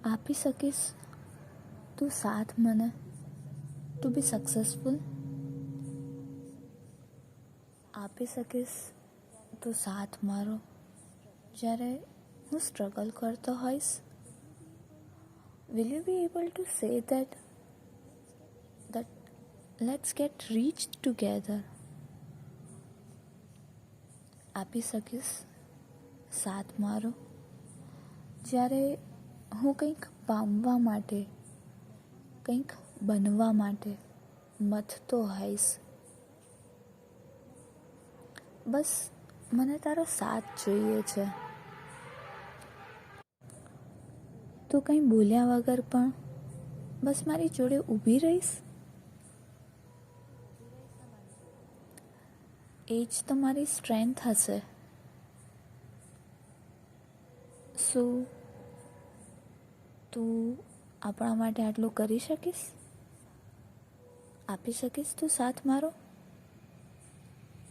આપી શકીશ તું સાથ મને ટુ બી સક્સેસફુલ? આપી શકીશ તું સાથ મારો જ્યારે હું સ્ટ્રગલ કરતો હોઈશ? Will you be able to say that let's get rich together? આપી શકીશ સાથ મારો જ્યારે હું કંઈક પામવા માટે, કંઈક બનવા માટે મથતો હોઈશ? બસ મને તારો સાથ જોઈએ છે. તું કંઈ બોલ્યા વગર પણ બસ મારી જોડે ઊભી રહીશ? એ જ તો મારી સ્ટ્રેન્થ હશે. શું તું આપણા માટે આટલું કરી શકીશ? આપી શકીશ તું સાથ મારો?